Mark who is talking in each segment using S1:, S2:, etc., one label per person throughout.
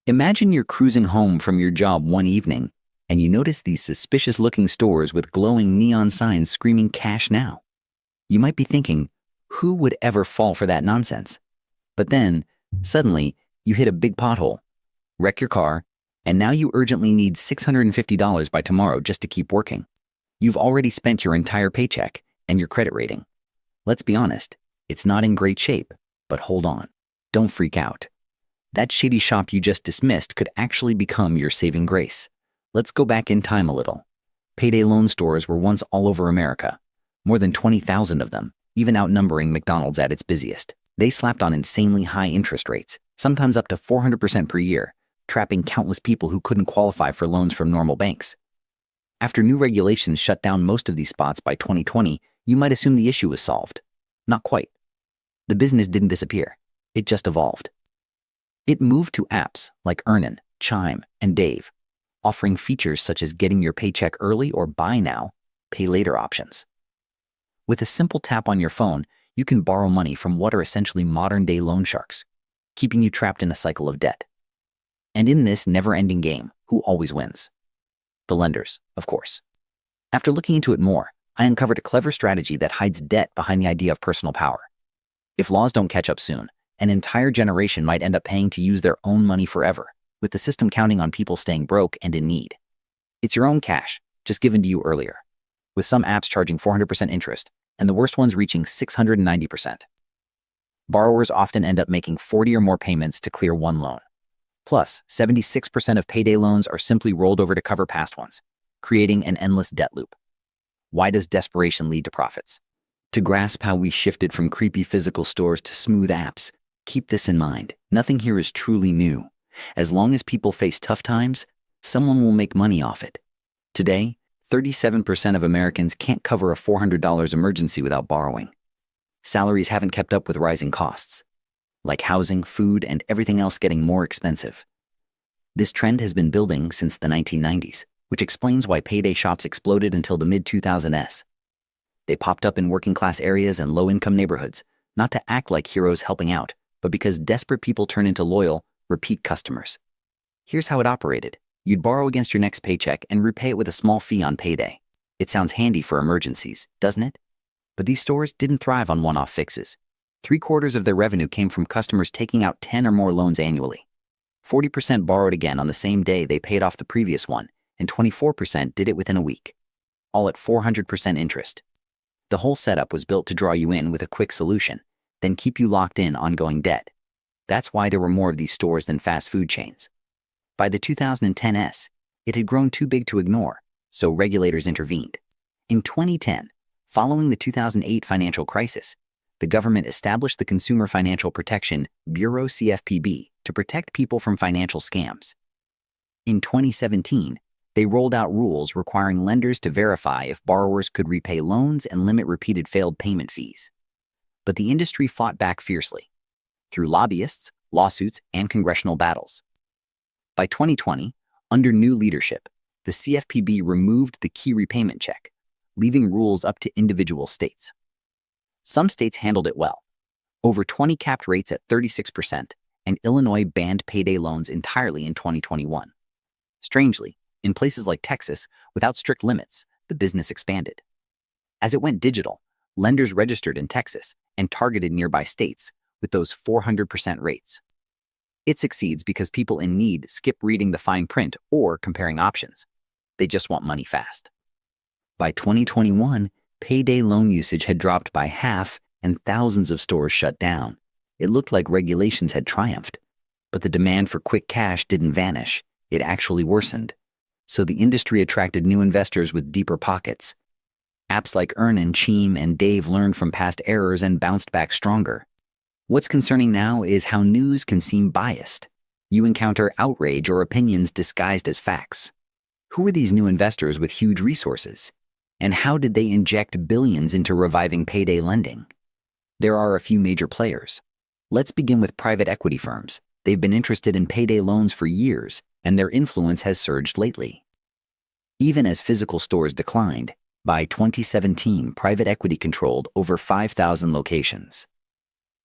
S1: Imagine you're cruising home from your job one evening and you notice these suspicious-looking stores with glowing neon signs screaming "Cash now." You might be thinking, who would ever fall for that nonsense? But then, suddenly, you hit a big pothole, wreck your car, and now you urgently need $650 by tomorrow just to keep working. You've already spent your entire paycheck and your credit rating. Let's be honest, it's not in great shape, but hold on. Don't freak out. That shady shop you just dismissed could actually become your saving grace. Let's go back in time a little. Payday loan stores were once all over America. More than 20,000 of them, even outnumbering McDonald's at its busiest. They slapped on insanely high interest rates, sometimes up to 400% per year, trapping countless people who couldn't qualify for loans from normal banks. After new regulations shut down most of these spots by 2020, you might assume the issue was solved. Not quite. The business didn't disappear. It just evolved. It moved to apps like Earnin, Chime, and Dave, offering features such as getting your paycheck early or buy now, pay later options. With a simple tap on your phone, you can borrow money from what are essentially modern-day loan sharks, keeping you trapped in a cycle of debt. And in this never-ending game, who always wins? The lenders, of course. After looking into it more, I uncovered a clever strategy that hides debt behind the idea of personal power. If laws don't catch up soon, an entire generation might end up paying to use their own money forever, with the system counting on people staying broke and in need. It's your own cash, just given to you earlier, with some apps charging 400% interest, and the worst ones reaching 690%. Borrowers often end up making 40 or more payments to clear one loan. Plus, 76% of payday loans are simply rolled over to cover past ones, creating an endless debt loop. Why does desperation lead to profits? To grasp how we shifted from creepy physical stores to smooth apps, keep this in mind. Nothing here is truly new. As long as people face tough times, someone will make money off it. Today, 37% of Americans can't cover a $400 emergency without borrowing. Salaries haven't kept up with rising costs, like housing, food, and everything else getting more expensive. This trend has been building since the 1990s, which explains why payday shops exploded until the mid-2000s. They popped up in working-class areas and low-income neighborhoods, not to act like heroes helping out, but because desperate people turn into loyal, repeat customers. Here's how it operated. You'd borrow against your next paycheck and repay it with a small fee on payday. It sounds handy for emergencies, doesn't it? But these stores didn't thrive on one-off fixes. 3/4 of their revenue came from customers taking out 10 or more loans annually. 40% borrowed again on the same day they paid off the previous one, and 24% did it within a week, all at 400% interest. The whole setup was built to draw you in with a quick solution, then keep you locked in ongoing debt. That's why there were more of these stores than fast food chains. By the 2010s, it had grown too big to ignore, so regulators intervened. In 2010, following the 2008 financial crisis, the government established the Consumer Financial Protection Bureau (CFPB) to protect people from financial scams. In 2017, they rolled out rules requiring lenders to verify if borrowers could repay loans and limit repeated failed payment fees. But the industry fought back fiercely, through lobbyists, lawsuits, and congressional battles. By 2020, under new leadership, the CFPB removed the key repayment check, leaving rules up to individual states. Some states handled it well. Over 20 capped rates at 36%, and Illinois banned payday loans entirely in 2021. Strangely, in places like Texas, without strict limits, the business expanded. As it went digital, lenders registered in Texas and targeted nearby states with those 400% rates. It succeeds because people in need skip reading the fine print or comparing options. They just want money fast. By 2021, payday loan usage had dropped by half and thousands of stores shut down. It looked like regulations had triumphed, but the demand for quick cash didn't vanish. It actually worsened. So the industry attracted new investors with deeper pockets. Apps like Earnin, Chime, and Dave learned from past errors and bounced back stronger. What's concerning now is how news can seem biased. You encounter outrage or opinions disguised as facts. Who are these new investors with huge resources? And how did they inject billions into reviving payday lending? There are a few major players. Let's begin with private equity firms. They've been interested in payday loans for years, and their influence has surged lately. Even as physical stores declined, by 2017, private equity controlled over 5,000 locations.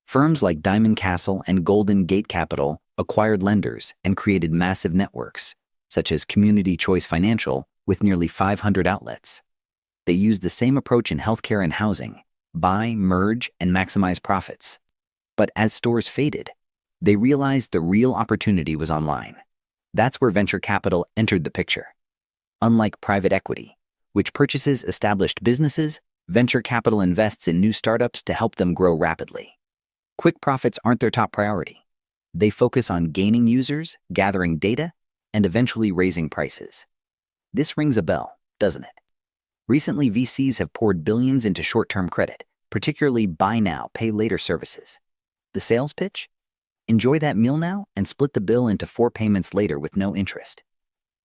S1: Firms like Diamond Castle and Golden Gate Capital acquired lenders, and created massive networks, such as Community Choice Financial with nearly 500 outlets. They used the same approach in healthcare and housing: buy, merge, and maximize profits. But as stores faded, they realized the real opportunity was online. That's where venture capital entered the picture. Unlike private equity, which purchases established businesses, venture capital invests in new startups to help them grow rapidly. Quick profits aren't their top priority. They focus on gaining users, gathering data, and eventually raising prices. This rings a bell, doesn't it? Recently, VCs have poured billions into short-term credit, particularly buy now, pay later services. The sales pitch? Enjoy that meal now and split the bill into 4 payments later with no interest.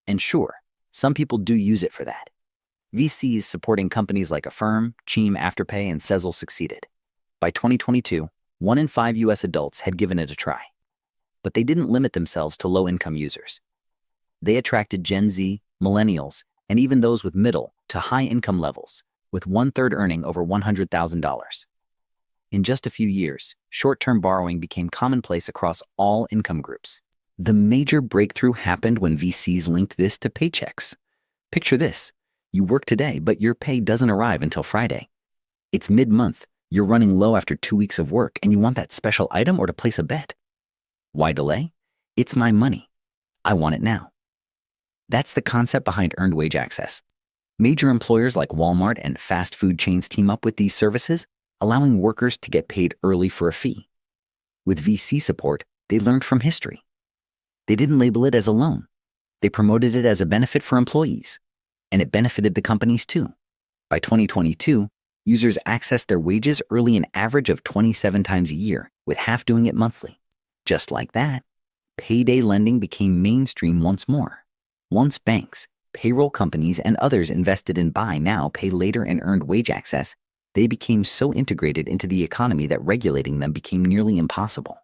S1: And sure, some people do use it for that. VCs supporting companies like Affirm, Cheem Afterpay, and Sezzle succeeded. By 2022, 1 in 5 US adults had given it a try. But they didn't limit themselves to low-income users. They attracted Gen Z, millennials, and even those with middle to high income levels, with 1/3 earning over $100,000. In just a few years, short-term borrowing became commonplace across all income groups. The major breakthrough happened when VCs linked this to paychecks. Picture this: you work today, but your pay doesn't arrive until Friday. It's mid-month, you're running low after 2 weeks of work, and you want that special item or to place a bet. Why delay? It's my money. I want it now. That's the concept behind earned wage access. Major employers like Walmart and fast food chains team up with these services, allowing workers to get paid early for a fee. With VC support, they learned from history. They didn't label it as a loan. They promoted it as a benefit for employees, and it benefited the companies too. By 2022, users accessed their wages early an average of 27 times a year, with half doing it monthly. Just like that, payday lending became mainstream once more. Once banks, payroll companies, and others invested in buy now, pay later, and earned wage access, they became so integrated into the economy that regulating them became nearly impossible.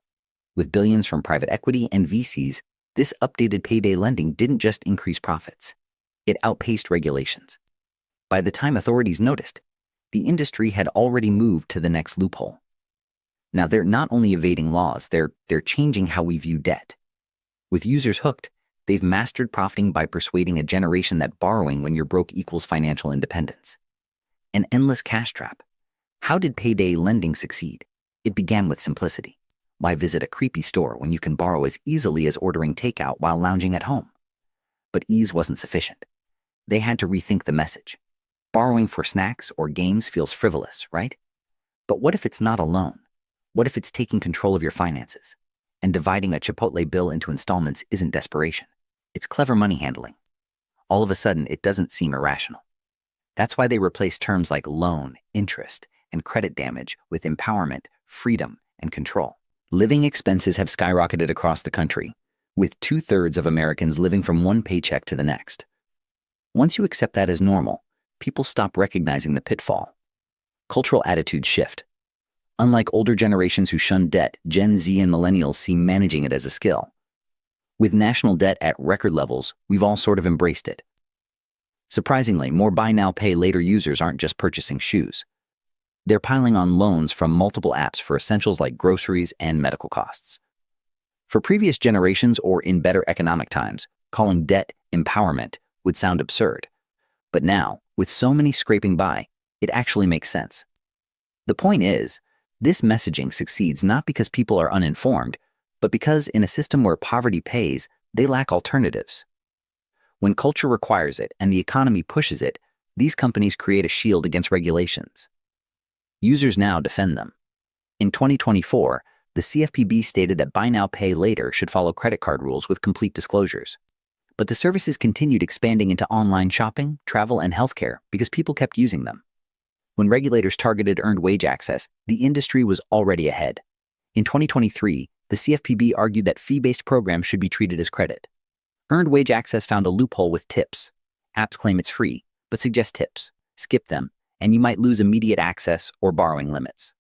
S1: With billions from private equity and VCs, this updated payday lending didn't just increase profits. It outpaced regulations. By the time authorities noticed, the industry had already moved to the next loophole. Now they're not only evading laws, they're changing how we view debt. With users hooked, they've mastered profiting by persuading a generation that borrowing when you're broke equals financial independence. An endless cash trap. How did payday lending succeed? It began with simplicity. Why visit a creepy store when you can borrow as easily as ordering takeout while lounging at home? But ease wasn't sufficient. They had to rethink the message. Borrowing for snacks or games feels frivolous, right? But what if it's not a loan? What if it's taking control of your finances? And dividing a Chipotle bill into installments isn't desperation. It's clever money handling. All of a sudden, it doesn't seem irrational. That's why they replace terms like loan, interest, and credit damage with empowerment, freedom, and control. Living expenses have skyrocketed across the country, with 2/3 of Americans living from one paycheck to the next. Once you accept that as normal, people stop recognizing the pitfall. Cultural attitudes shift. Unlike older generations who shun debt, Gen Z and millennials see managing it as a skill. With national debt at record levels, we've all sort of embraced it. Surprisingly, more buy now, pay later users aren't just purchasing shoes. They're piling on loans from multiple apps for essentials like groceries and medical costs. For previous generations or in better economic times, calling debt empowerment would sound absurd. But now, with so many scraping by, it actually makes sense. The point is, this messaging succeeds not because people are uninformed, but because in a system where poverty pays, they lack alternatives. When culture requires it and the economy pushes it, these companies create a shield against regulations. Users now defend them. In 2024, the CFPB stated that buy now, pay later should follow credit card rules with complete disclosures. But the services continued expanding into online shopping, travel, and healthcare because people kept using them. When regulators targeted earned wage access, the industry was already ahead. In 2023, the CFPB argued that fee-based programs should be treated as credit. Earned wage access found a loophole with tips. Apps claim it's free, but suggest tips. Skip them, and you might lose immediate access or borrowing limits.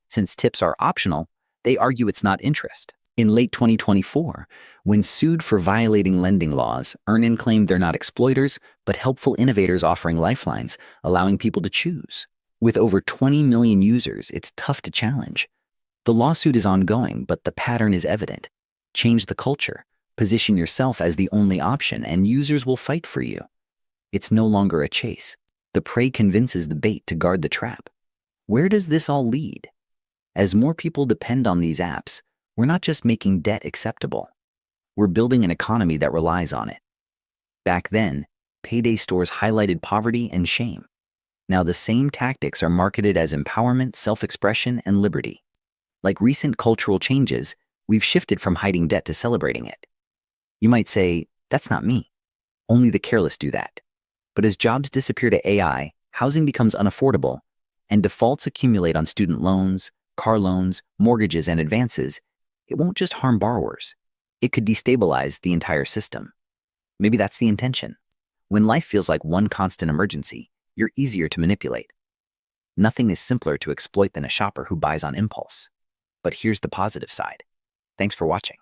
S1: Since tips are optional, they argue it's not interest. In late 2024, when sued for violating lending laws, Earnin claimed they're not exploiters, but helpful innovators offering lifelines, allowing people to choose. With over 20 million users, it's tough to challenge. The lawsuit is ongoing, but the pattern is evident. Change the culture. Position yourself as the only option, and users will fight for you. It's no longer a chase. The prey convinces the bait to guard the trap. Where does this all lead? As more people depend on these apps, we're not just making debt acceptable. We're building an economy that relies on it. Back then, payday stores highlighted poverty and shame. Now the same tactics are marketed as empowerment, self-expression, and liberty. Like recent cultural changes, we've shifted from hiding debt to celebrating it. You might say, that's not me. Only the careless do that. But as jobs disappear to AI, housing becomes unaffordable, and defaults accumulate on student loans, car loans, mortgages, and advances, it won't just harm borrowers. It could destabilize the entire system. Maybe that's the intention. When life feels like one constant emergency, you're easier to manipulate. Nothing is simpler to exploit than a shopper who buys on impulse. But here's the positive side. Thanks for watching.